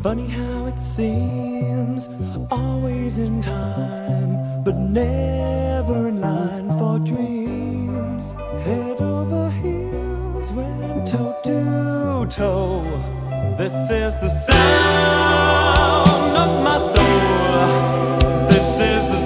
Funny how it seems, always in time, but never in line for dreams. Head over heels, went toe to toe. This is the sound of my soul. This is the sound.